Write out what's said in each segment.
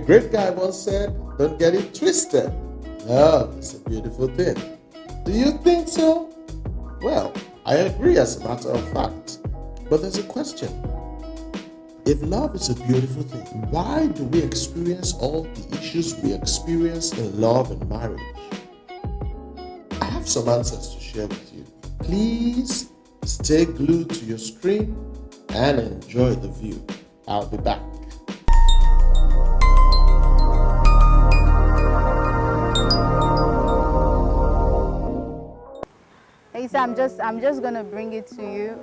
great guy once said, don't get it twisted. Love is a beautiful thing. Do you think so? Well, I agree as a matter of fact. But there's a question. If love is a beautiful thing, why do we experience all the issues we experience in love and marriage? I have some answers to share with you. Please stay glued to your screen and enjoy the view. I'll be back. Hey, so I'm just gonna bring it to you.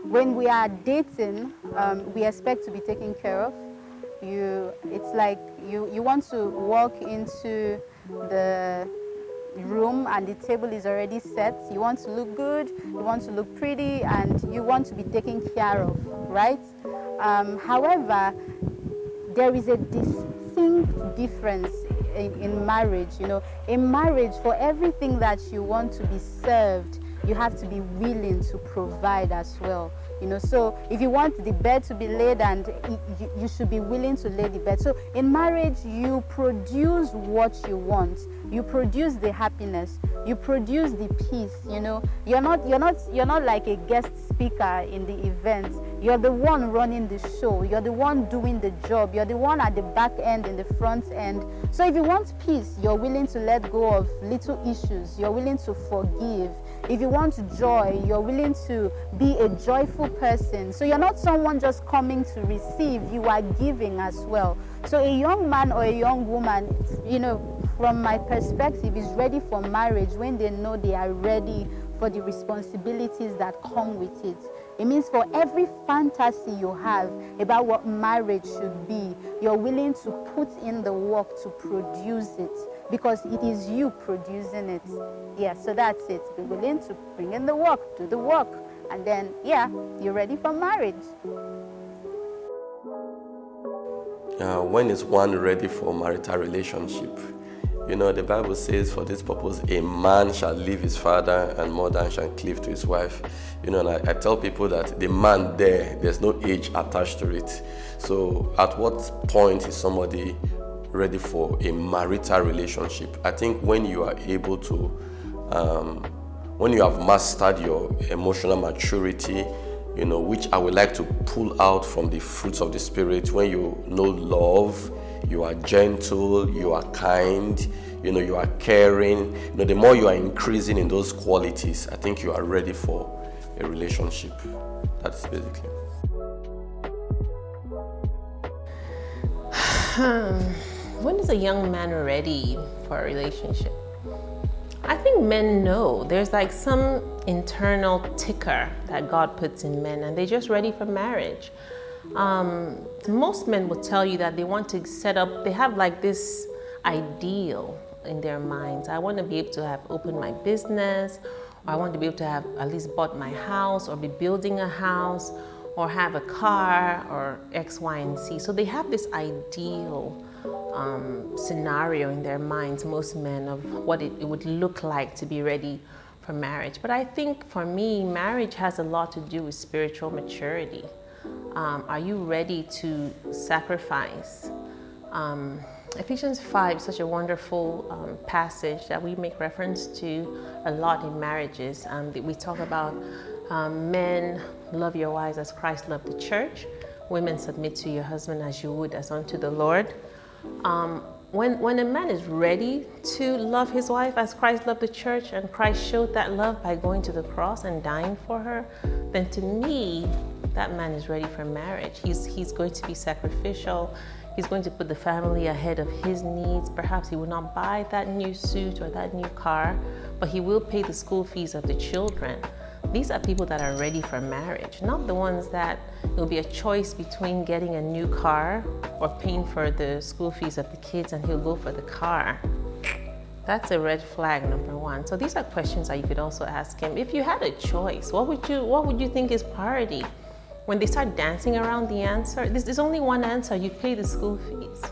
When we are dating, we expect to be taken care of. It's like you want to walk into the room and the table is already set. You want to look good, you want to look pretty, and you want to be taken care of, right? However, there is a distinct difference in marriage. In marriage, for everything that you want to be served, you have to be willing to provide as well. So if you want the bed to be laid, and you should be willing to lay the bed. So in marriage, you produce what you want. You produce the happiness. You produce the peace. You're not like a guest speaker in the event. You're the one running the show. You're the one doing the job. You're the one at the back end and the front end. So if you want peace, you're willing to let go of little issues. You're willing to forgive. If you want joy, you're willing to be a joyful person. So you're not someone just coming to receive, you are giving as well. So a young man or a young woman, from my perspective, is ready for marriage when they know they are ready for the responsibilities that come with it. It means for every fantasy you have about what marriage should be, you're willing to put in the work to produce it, because it is you producing it. Yeah, so that's it. Be willing to bring in the work, do the work, and then, you're ready for marriage. When is one ready for marital relationship? The Bible says, for this purpose, a man shall leave his father and mother and shall cleave to his wife. And I tell people that the man there's no age attached to it. So at what point is somebody ready for a marital relationship? I think when you are able to, when you have mastered your emotional maturity, which I would like to pull out from the fruits of the Spirit. When you know love, you are gentle, you are kind, you are caring. The more you are increasing in those qualities, I think you are ready for a relationship. That's basically. When is a young man ready for a relationship? I think men know. There's like some internal ticker that God puts in men, and they're just ready for marriage. Most men will tell you that they want to set up, they have like this ideal in their minds. I want to be able to have opened my business, or I want to be able to have at least bought my house, or be building a house, or have a car, or X, Y, and Z. So they have this ideal scenario in their minds, most men, of what it would look like to be ready for marriage. But I think for me, marriage has a lot to do with spiritual maturity. Are you ready to sacrifice? Ephesians 5 is such a wonderful passage that we make reference to a lot in marriages. We talk about men, love your wives as Christ loved the church. Women, submit to your husband as you would as unto the Lord. When a man is ready to love his wife as Christ loved the church, and Christ showed that love by going to the cross and dying for her, then to me, that man is ready for marriage. He's going to be sacrificial. He's going to put the family ahead of his needs. Perhaps he will not buy that new suit or that new car, but he will pay the school fees of the children. These are people that are ready for marriage, not the ones that it will be a choice between getting a new car or paying for the school fees of the kids, and he'll go for the car. That's a red flag, number one. So these are questions that you could also ask him. If you had a choice, what would you think is priority? When they start dancing around the answer, there's only one answer: you pay the school fees.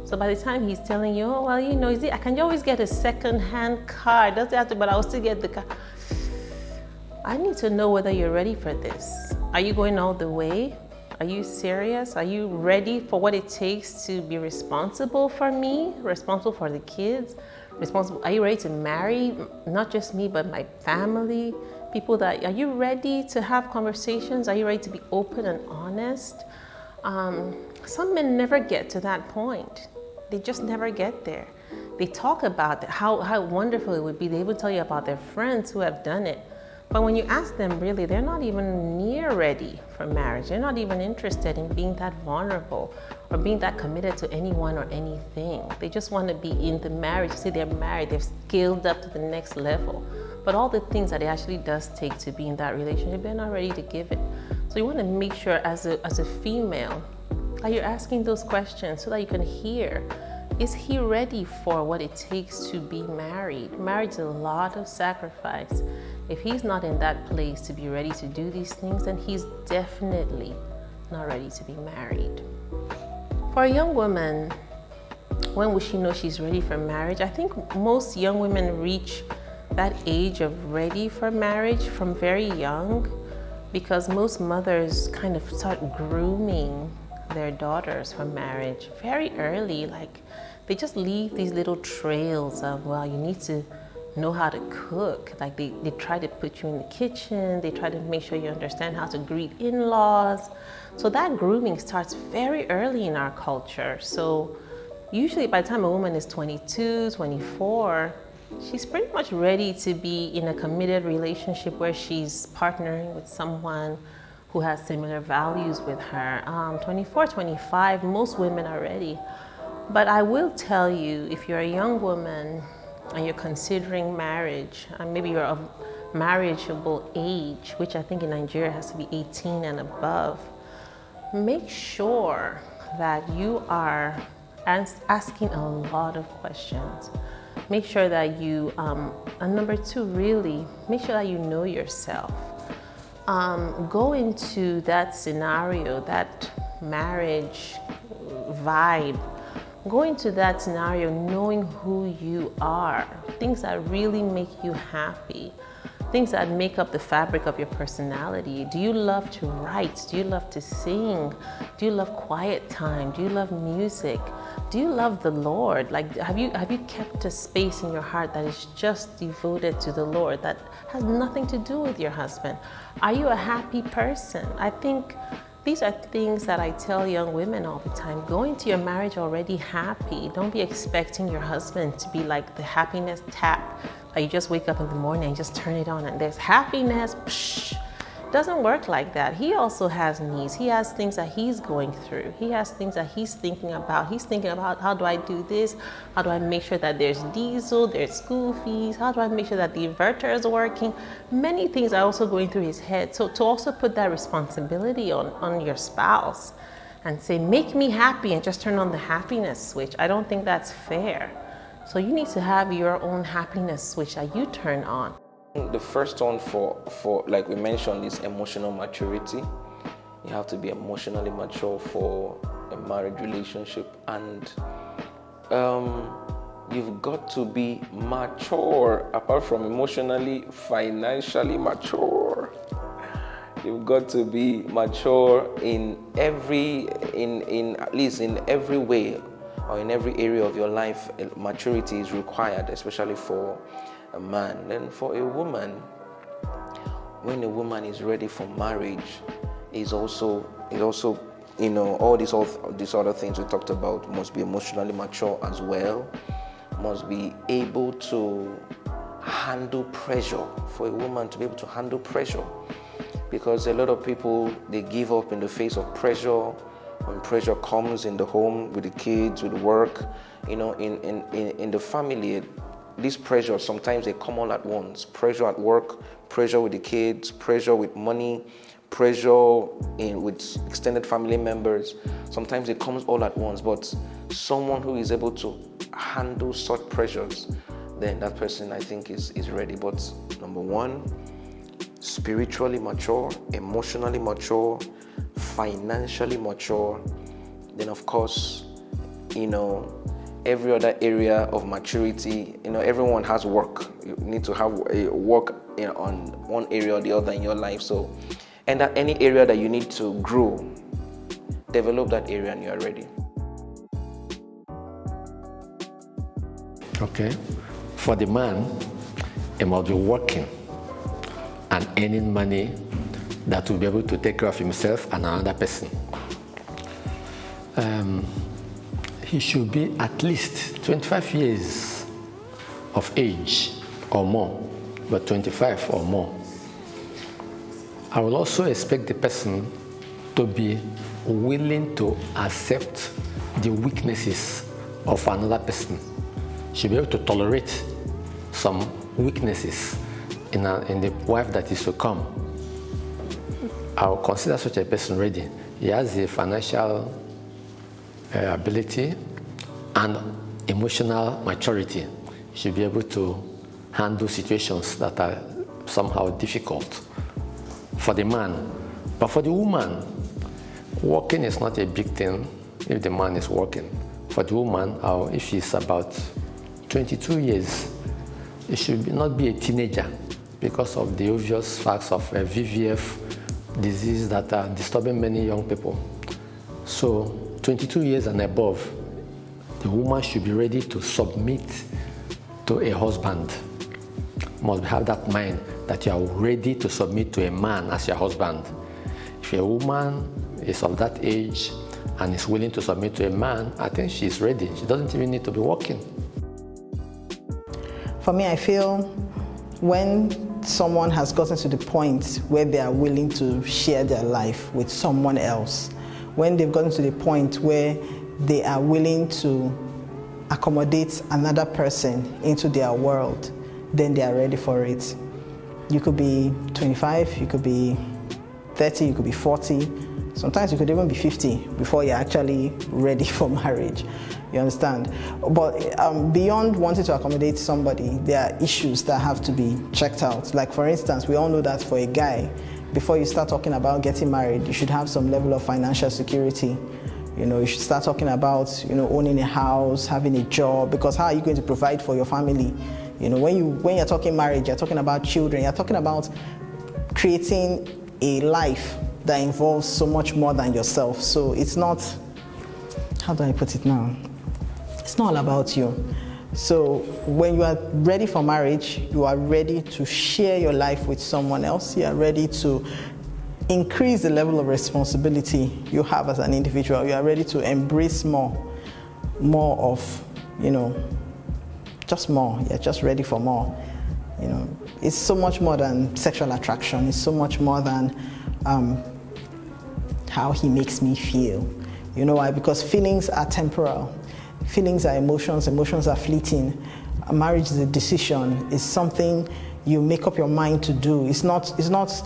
So by the time he's telling you, oh, well, I can always get a second-hand car. It doesn't have to, but I'll still get the car. I need to know whether you're ready for this. Are you going all the way? Are you serious? Are you ready for what it takes to be responsible for me, responsible for the kids, responsible? Are you ready to marry not just me, but my family? People that, are you ready to have conversations? Are you ready to be open and honest? Some men never get to that point. They just never get there. They talk about how wonderful it would be. They would tell you about their friends who have done it. But when you ask them, really, they're not even near ready for marriage. They're not even interested in being that vulnerable or being that committed to anyone or anything. They just want to be in the marriage. Say they're married, they've scaled up to the next level. But all the things that it actually does take to be in that relationship, they're not ready to give it. So you want to make sure as a female that you're asking those questions so that you can hear, is he ready for what it takes to be married? Marriage is a lot of sacrifice. If he's not in that place to be ready to do these things, then he's definitely not ready to be married. For a young woman, when will she know she's ready for marriage? I think most young women reach that age of ready for marriage from very young, because most mothers kind of start grooming their daughters for marriage very early. Like, they just leave these little trails of, well, you need to know how to cook. Like they try to put you in the kitchen. They try to make sure you understand how to greet in-laws. So that grooming starts very early in our culture. So usually by the time a woman is 22, 24, she's pretty much ready to be in a committed relationship where she's partnering with someone who has similar values with her. 24, 25, most women are ready. But I will tell you, if you're a young woman and you're considering marriage, and maybe you're of marriageable age, which I think in Nigeria has to be 18 and above, make sure that you are asking a lot of questions. Make sure that you, and number two, really, make sure that you know yourself. Go into that scenario, that marriage vibe, go into that scenario knowing who you are, things that really make you happy, things that make up the fabric of your personality. Do you love to write? Do you love to sing? Do you love quiet time? Do you love music? Do you love the Lord? Like, have you kept a space in your heart that is just devoted to the Lord, that has nothing to do with your husband? Are you a happy person? I think these are things that I tell young women all the time. Go into your marriage already happy. Don't be expecting your husband to be like the happiness tap. Like you just wake up in the morning and just turn it on and there's happiness. Psh. Doesn't work like that. He also has needs. He has things that he's going through. He has things that he's thinking about. He's thinking about, how do I do this? How do I make sure that there's diesel, there's school fees? How do I make sure that the inverter is working? Many things are also going through his head. So to also put that responsibility on your spouse and say, make me happy, and just turn on the happiness switch, I don't think that's fair. So you need to have your own happiness switch that you turn on. The first one for like we mentioned is emotional maturity. You have to be emotionally mature for a marriage relationship, and you've got to be mature apart from emotionally, financially mature. You've got to be mature in at least in every way or in every area of your life. Maturity is required, especially for a man. Then for a woman, when a woman is ready for marriage, is also all these other things we talked about. Must be emotionally mature as well. Must be able to handle pressure. For a woman to be able to handle pressure, because a lot of people, they give up in the face of pressure. When pressure comes in the home, with the kids, with work, in the family, these pressures, sometimes they come all at once. Pressure at work, pressure with the kids, pressure with money, pressure with extended family members. Sometimes it comes all at once. But someone who is able to handle such pressures, then that person, I think, is ready. But number one, spiritually mature, emotionally mature, financially mature. Then of course, every other area of maturity, everyone has work. You need to have a work on one area or the other in your life. So, and that any area that you need to grow, develop that area and you are ready. Okay. For the man, he must be working and earning money that will be able to take care of himself and another person. He should be at least 25 years of age or more, but 25 or more. I will also expect the person to be willing to accept the weaknesses of another person. Should be able to tolerate some weaknesses in the wife that is to come. I will consider such a person ready. He has the financial ability and emotional maturity. He should be able to handle situations that are somehow difficult for the man. But for the woman, working is not a big thing if the man is working. For the woman, if she's about 22 years, it should not be a teenager because of the obvious facts of VVF disease that are disturbing many young people. So 22 years and above, the woman should be ready to submit to a husband. Must have that mind that you are ready to submit to a man as your husband. If a woman is of that age and is willing to submit to a man, I think she's ready. She doesn't even need to be working. For me, I feel when someone has gotten to the point where they are willing to share their life with someone else, when they've gotten to the point where they are willing to accommodate another person into their world, then they are ready for it. You could be 25, you could be 30, you could be 40, sometimes you could even be 50 before you're actually ready for marriage. You understand? But beyond wanting to accommodate somebody, there are issues that have to be checked out. Like for instance, we all know that for a guy, before you start talking about getting married, you should have some level of financial security. You should start talking about, owning a house, having a job, because how are you going to provide for your family? When you're talking marriage, you're talking about children, you're talking about creating a life that involves so much more than yourself. So it's not, how do I put it now? It's not all about you. So when you are ready for marriage, you are ready to share your life with someone else. You are ready to increase the level of responsibility you have as an individual. You are ready to embrace more of, just more. You're just ready for more. It's so much more than sexual attraction. It's so much more than how he makes me feel. You know why? Because feelings are temporal. Feelings are emotions. Emotions are fleeting. A marriage is a decision. It's something you make up your mind to do. It's not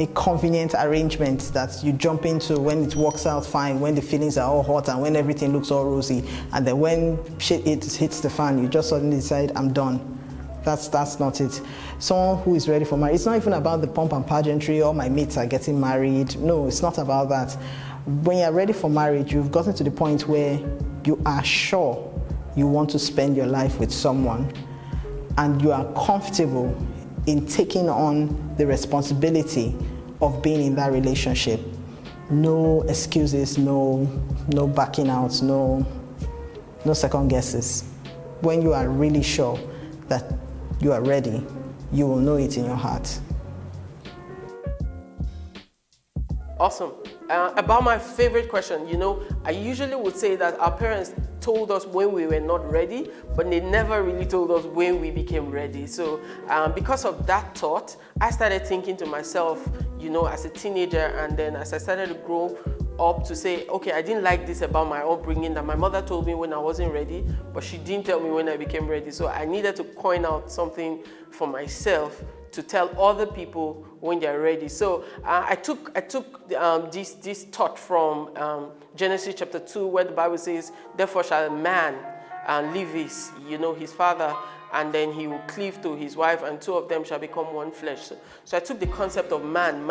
a convenient arrangement that you jump into when it works out fine, when the feelings are all hot and when everything looks all rosy, and then when shit hits the fan, you just suddenly decide, I'm done. That's not it. Someone who is ready for marriage, it's not even about the pomp and pageantry, all my mates are getting married. No, it's not about that. When you're ready for marriage, you've gotten to the point where you are sure you want to spend your life with someone and you are comfortable in taking on the responsibility of being in that relationship. No excuses, no backing out, no second guesses. When you are really sure that you are ready, you will know it in your heart. Awesome. About my favorite question, I usually would say that our parents told us when we were not ready, but they never really told us when we became ready. So because of that thought, I started thinking to myself, as a teenager, and then as I started to grow up, to say, okay, I didn't like this about my upbringing, that my mother told me when I wasn't ready, but she didn't tell me when I became ready. So I needed to coin out something for myself to tell other people when they're ready. So I took this thought from Genesis chapter 2, where the Bible says, therefore shall a man leave his father, and then he will cleave to his wife, and two of them shall become one flesh. So I took the concept of man.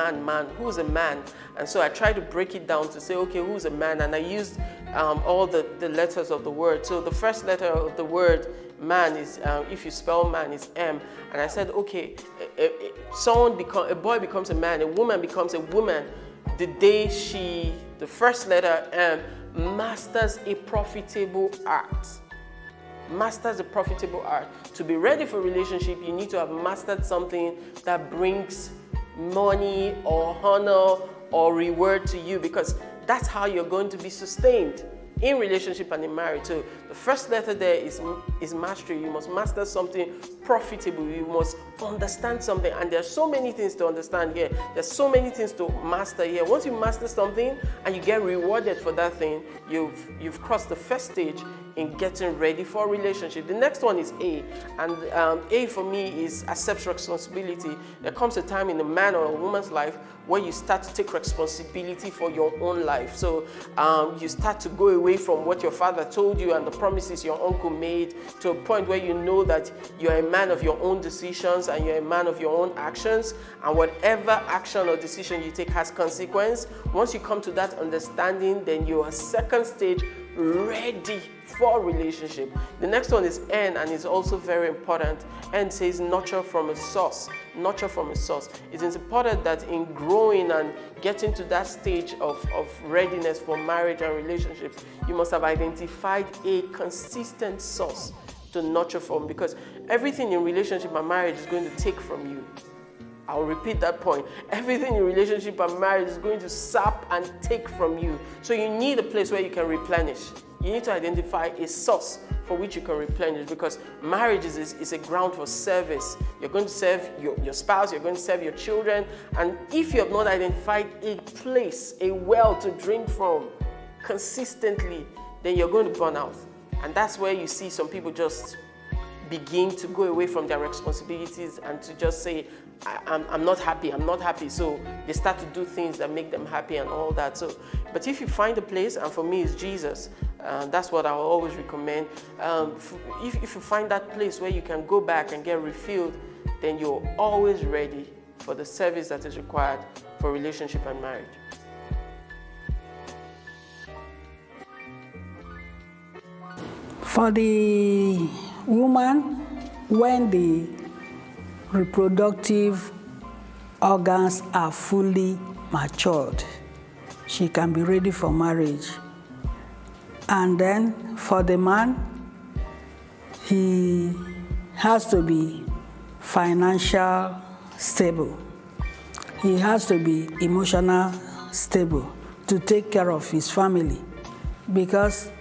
Who's a man? And so I tried to break it down to say, okay, who's a man? And I used all the letters of the word. So the first letter of the word man is, if you spell man, is M. And I said, okay, a boy becomes a man, a woman becomes a woman the day she The first letter, M, masters a profitable art. Masters a profitable art. To be ready for relationship, you need to have mastered something that brings money or honor or reward to you, because that's how you're going to be sustained in relationship and in marriage. So the first letter there is mastery. You must master something profitable. You must understand something. And there's so many things to understand here. There's so many things to master here. Once you master something and you get rewarded for that thing, you've crossed the first stage in getting ready for a relationship. The next one is A, and A for me is accept responsibility. There comes a time in a man or a woman's life where you start to take responsibility for your own life. So you start to go away from what your father told you and the promises your uncle made, to a point where you know that you're a man of your own decisions and you're a man of your own actions, and whatever action or decision you take has consequence. Once you come to that understanding, then you're a second stage ready for relationship. The next one is N, and it's also very important. N says nurture from a source. Nurture from a source. It is important that in growing and getting to that stage of readiness for marriage and relationship, you must have identified a consistent source to nurture from, because everything in relationship and marriage is going to take from you. I'll repeat that point. Everything in relationship and marriage is going to sap and take from you. So you need a place where you can replenish. You need to identify a source for which you can replenish, because marriage is a ground for service. You're going to serve your spouse, you're going to serve your children, and if you have not identified a place, a well to drink from consistently, then you're going to burn out. And that's where you see some people just begin to go away from their responsibilities and to just say, I'm not happy. So they start to do things that make them happy and all that. So, but if you find a place, and for me it's Jesus, that's what I will always recommend. If you find that place where you can go back and get refilled, then you're always ready for the service that is required for relationship and marriage. For the woman, when the reproductive organs are fully matured, she can be ready for marriage. And then for the man, he has to be financial stable. He has to be emotional stable to take care of his family, because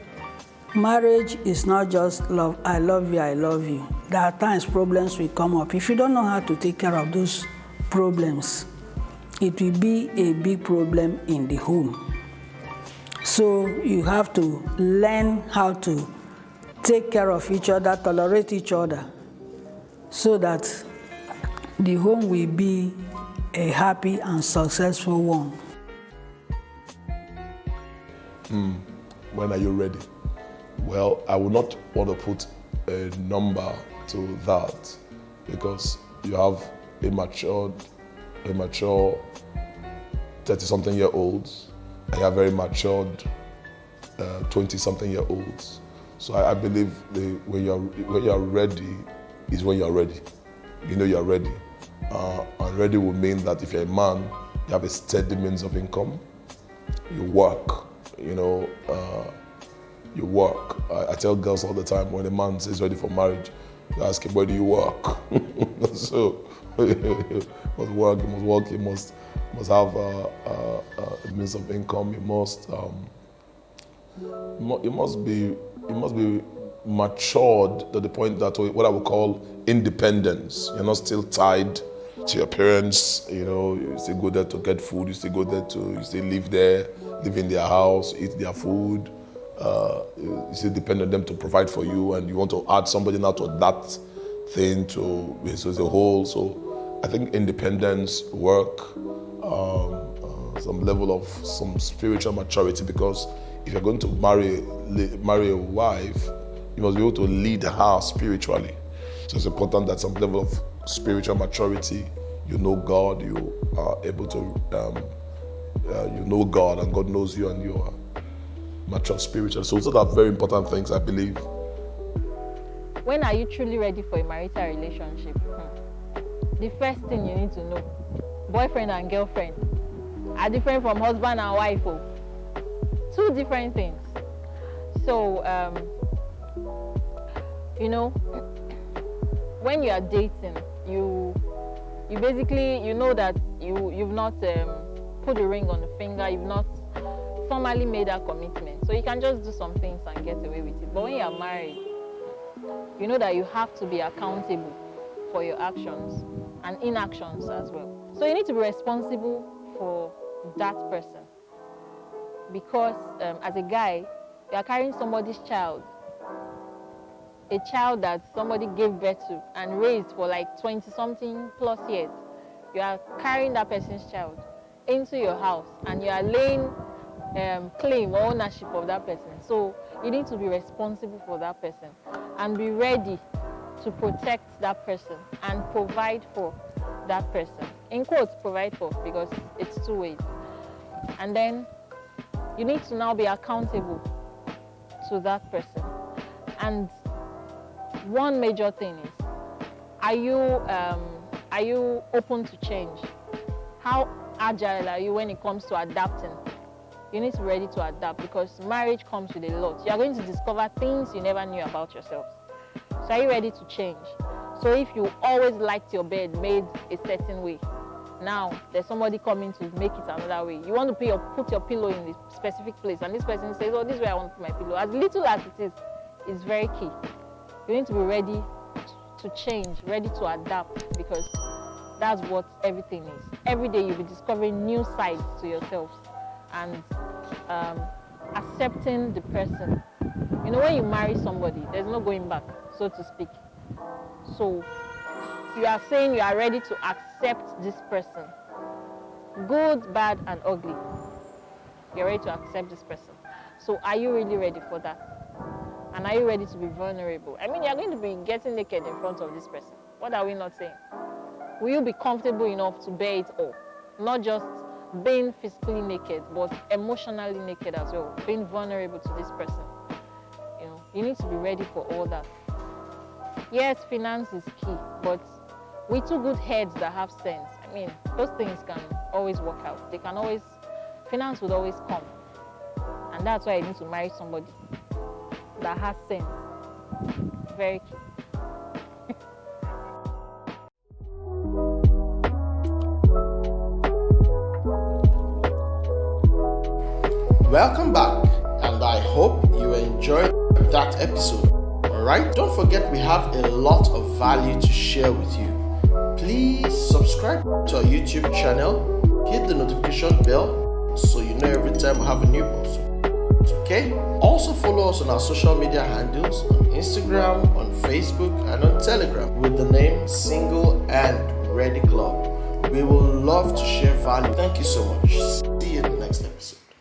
marriage is not just love, I love you, I love you. There are times problems will come up. If you don't know how to take care of those problems, it will be a big problem in the home. So you have to learn how to take care of each other, tolerate each other, so that the home will be a happy and successful one. When are you ready? Well, I would not want to put a number to that, because you have a mature 30-something-year-olds, and you have very matured 20-something-year-olds. So I believe when you're ready is when you're ready. You know you're ready. And ready will mean that if you're a man, you have a steady means of income, you work, you work. I tell girls all the time, when a man says ready for marriage, you ask him, where do you work? So, you must have a means of income, you must be matured to the point that what I would call independence. You're not still tied to your parents, you still go there to get food, you still live there, live in their house, eat their food. You still depend on them to provide for you, and you want to add somebody now to that thing so it's a whole. So I think independence, work, some level of some spiritual maturity, because if you're going to marry a wife, you must be able to lead her spiritually. So it's important that some level of spiritual maturity, you know God, you are able to, you know God, and God knows you, and you are mature spiritually. So those are very important things, I believe. When are you truly ready for a marital relationship? The first thing you need to know, boyfriend and girlfriend are different from husband and wife. two different things. So, you know, when you are dating, you basically, you know that you've not put a ring on the finger, you've not formally made that commitment. So you can just do some things and get away with it. But when you are married, you know that you have to be accountable for your actions and inactions as well. So you need to be responsible for that person. Because as a guy, you are carrying somebody's child, a child that somebody gave birth to and raised for like 20-something plus years. You are carrying that person's child into your house and you are laying claim or ownership of that person. So you need to be responsible for that person and be ready to protect that person and provide for that person. In quotes, provide for, because it's two ways. And then you need to now be accountable to that person. And one major thing is, are you open to change? How agile are you when it comes to adapting? You need to be ready to adapt, because marriage comes with a lot. You are going to discover things you never knew about yourself. So are you ready to change? So if you always liked your bed made a certain way, now there's somebody coming to make it another way. You want to put your pillow in a specific place, and this person says, oh, this is where I want to put my pillow. As little as it is very key. You need to be ready to change, ready to adapt, because that's what everything is. Every day you'll be discovering new sides to yourself and accepting the person. You know, when you marry somebody, there's no going back, so to speak. So you are saying you are ready to accept this person. Good, bad, and ugly. You're ready to accept this person. So are you really ready for that? And are you ready to be vulnerable? I mean, you're going to be getting naked in front of this person. What are we not saying? Will you be comfortable enough to bear it all? Not just being physically naked, but emotionally naked as well. Being vulnerable to this person. You know, you need to be ready for all that. Yes, finance is key, but with two good heads that have sense, I mean, those things can always work out. They can always, finance would always come. And that's why you need to marry somebody that has sense. Very key. Welcome back, and I hope you enjoyed that episode. Alright, don't forget we have a lot of value to share with you. Please subscribe to our YouTube channel, hit the notification bell so you know every time we have a new post. Okay? Also follow us on our social media handles on Instagram, on Facebook, and on Telegram with the name Single and Ready Club. We will love to share value. Thank you so much. See you in the next episode.